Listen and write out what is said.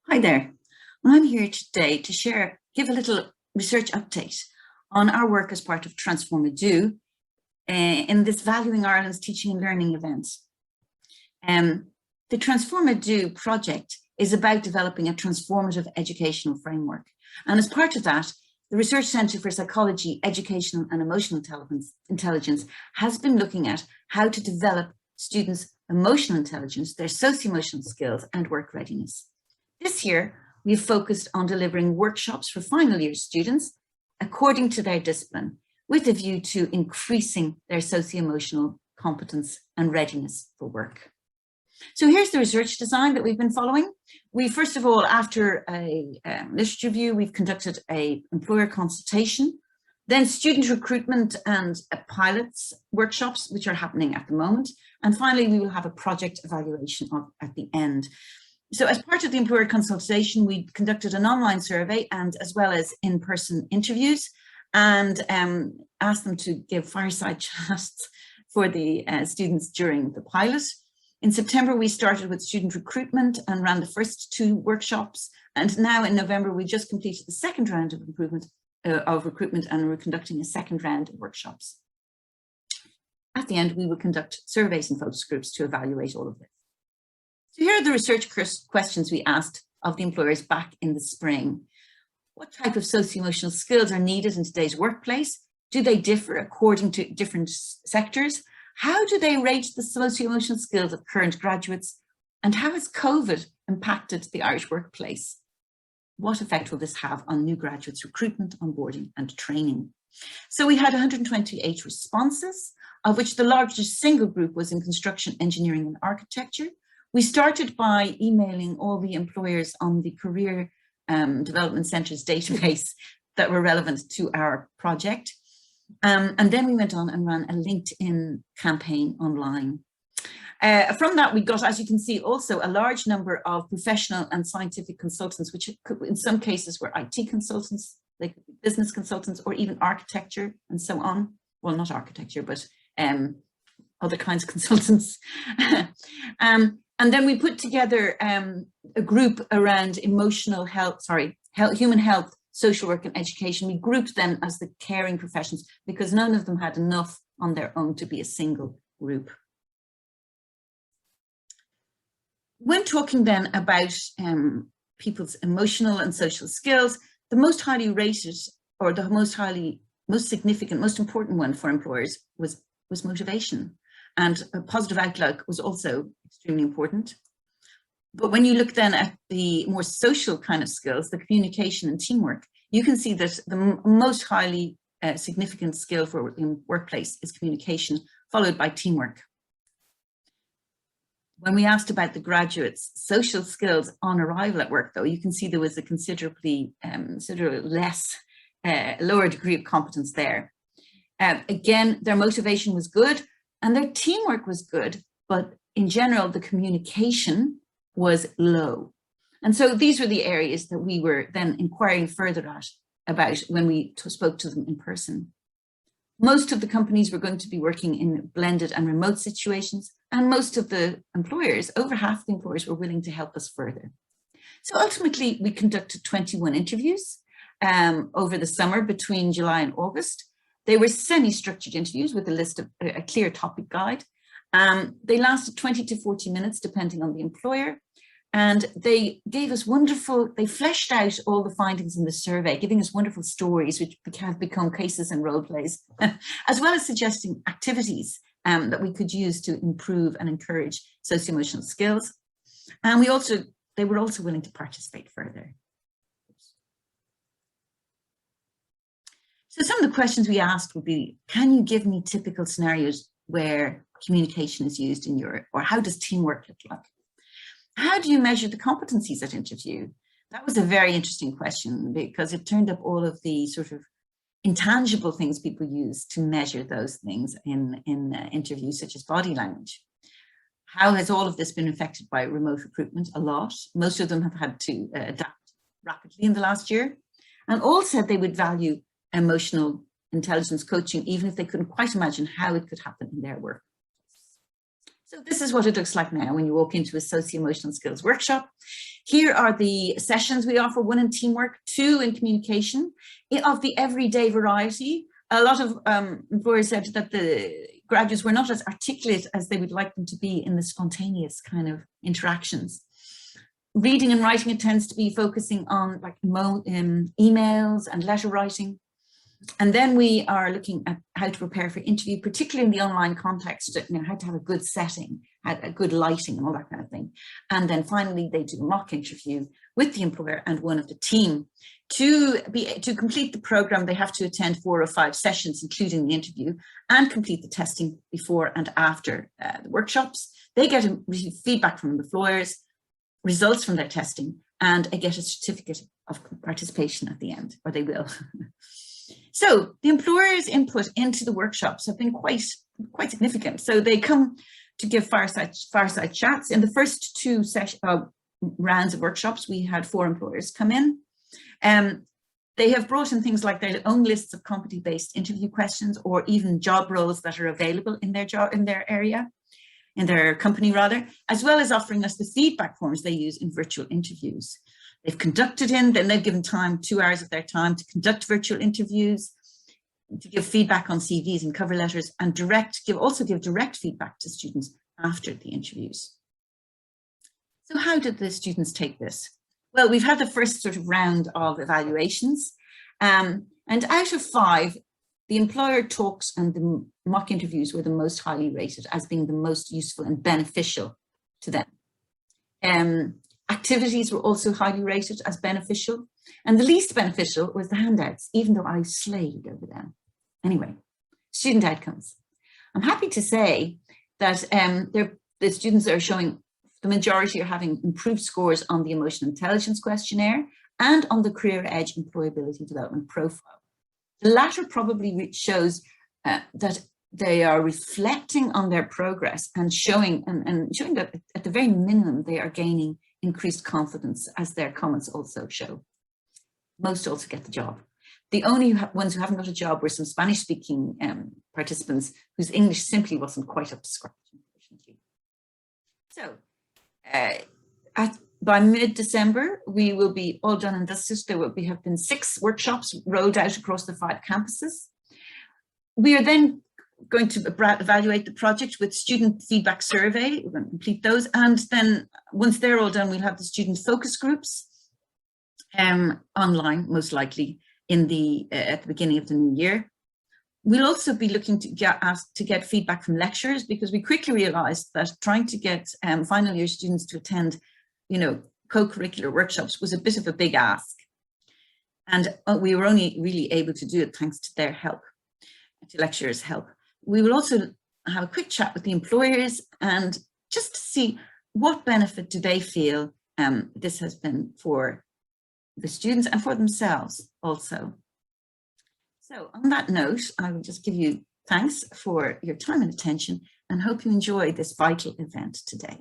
Hi there. I'm here today to give a little research update on our work as part of Transform a Do in this Valuing Ireland's Teaching and Learning event. The Transform a Do project is about developing a transformative educational framework. And as part of that, the Research Centre for Psychology, Educational and Emotional Intelligence has been looking at how to develop students' emotional intelligence, their socio-emotional skills and work readiness. This year, we've focused on delivering workshops for final year students according to their discipline, with a view to increasing their socio-emotional competence and readiness for work. So here's the research design that we've been following. We, first of all, after a literature review, we've conducted an employer consultation, then student recruitment and pilots workshops, which are happening at the moment. And finally, we will have a project evaluation at the end. So as part of the employer consultation, we conducted an online survey and as well as in-person interviews and asked them to give fireside chats for the students during the pilot. In September, we started with student recruitment and ran the first two workshops. And now in November, we just completed the second round of recruitment and we're conducting a second round of workshops. At the end, we will conduct surveys and focus groups to evaluate all of this. So here are the research questions we asked of the employers back in the spring. What type of socio-emotional skills are needed in today's workplace? Do they differ according to different sectors? How do they rate the socio-emotional skills of current graduates? And how has COVID impacted the Irish workplace? What effect will this have on new graduates' recruitment, onboarding and training? So we had 128 responses, of which the largest single group was in construction, engineering and architecture. We started by emailing all the employers on the Career Development Centre's database that were relevant to our project. And then we went on and ran a LinkedIn campaign online. From that, we got, as you can see, also a large number of professional and scientific consultants, which could, in some cases were IT consultants, like business consultants, or even architecture and so on. Well, not architecture, but other kinds of consultants. And then we put together a group around human health, social work and education. We grouped them as the caring professions because none of them had enough on their own to be a single group. When talking then about people's emotional and social skills, the most highly rated or the most significant, most important one for employers was motivation. And a positive outlook was also extremely important. But when you look then at the more social kind of skills, the communication and teamwork, you can see that the most highly significant skill for the workplace is communication, followed by teamwork. When we asked about the graduates' social skills on arrival at work, though, you can see there was a considerably lower degree of competence there. Again, their motivation was good and their teamwork was good, but in general, the communication was low. And so these were the areas that we were then inquiring further about when we spoke to them in person. Most of the companies were going to be working in blended and remote situations, and most of the employers, over half the employers, were willing to help us further. So ultimately, we conducted 21 interviews over the summer between July and August. They were semi-structured interviews with a list of a clear topic guide. They lasted 20 to 40 minutes, depending on the employer. And they gave us they fleshed out all the findings in the survey, giving us wonderful stories, which have become cases and role plays, as well as suggesting activities that we could use to improve and encourage socio-emotional skills. And they were also willing to participate further. So some of the questions we asked would be, can you give me typical scenarios where communication is used or how does teamwork look like? How do you measure the competencies at interview? That was a very interesting question because it turned up all of the sort of intangible things people use to measure those things in interviews, such as body language. How has all of this been affected by remote recruitment? A lot. Most of them have had to adapt rapidly in the last year. And all said they would value emotional intelligence coaching, even if they couldn't quite imagine how it could happen in their work. So this is what it looks like now when you walk into a socio-emotional skills workshop. Here are the sessions we offer: 1 in teamwork, 2 in communication, of the everyday variety. A lot of employers said that the graduates were not as articulate as they would like them to be in the spontaneous kind of interactions. Reading and writing, it tends to be focusing on like emails and letter writing. And then we are looking at how to prepare for interview, particularly in the online context, how to have a good setting, a good lighting and all that kind of thing. And then finally, they do a mock interview with the employer and one of the team. To complete the program, they have to attend 4 or 5 sessions, including the interview, and complete the testing before and after the workshops. They get feedback from the employers, results from their testing, and they get a certificate of participation at the end, or they will. So the employers' input into the workshops have been quite significant. So they come to give fireside chats. In the first 2 rounds of workshops, we had 4 employers come in. They have brought in things like their own lists of competency-based interview questions, or even job roles that are available in their area, in their company rather, as well as offering us the feedback forms they use in virtual interviews. They've then they've given 2 hours of their time to conduct virtual interviews, to give feedback on CVs and cover letters, and also give direct feedback to students after the interviews. So how did the students take this? Well, we've had the first sort of round of evaluations, and out of 5, the employer talks and the mock interviews were the most highly rated as being the most useful and beneficial to them. Activities were also highly rated as beneficial, and the least beneficial was the handouts, even though I slaved over them. Anyway, student outcomes. I'm happy to say that the students are showing, the majority are having improved scores on the emotional intelligence questionnaire and on the Career Edge employability development profile. The latter probably shows that they are reflecting on their progress and showing that at the very minimum they are gaining increased confidence, as their comments also show. Most also get the job. The only ones who haven't got a job were some Spanish-speaking participants whose English simply wasn't quite up to scratch, unfortunately. So by mid-December, we will be all done and dusted. There have been 6 workshops rolled out across the 5 campuses. We are then going to evaluate the project with student feedback survey. We're going to complete those, and then once they're all done, we'll have the student focus groups online, most likely at the beginning of the new year. We'll also be looking to get feedback from lecturers, because we quickly realized that trying to get final year students to attend, co-curricular workshops was a bit of a big ask, and we were only really able to do it thanks to their help, to lecturers' help. We will also have a quick chat with the employers and just to see what benefit do they feel this has been for the students and for themselves also. So on that note, I will just give you thanks for your time and attention and hope you enjoy this vital event today.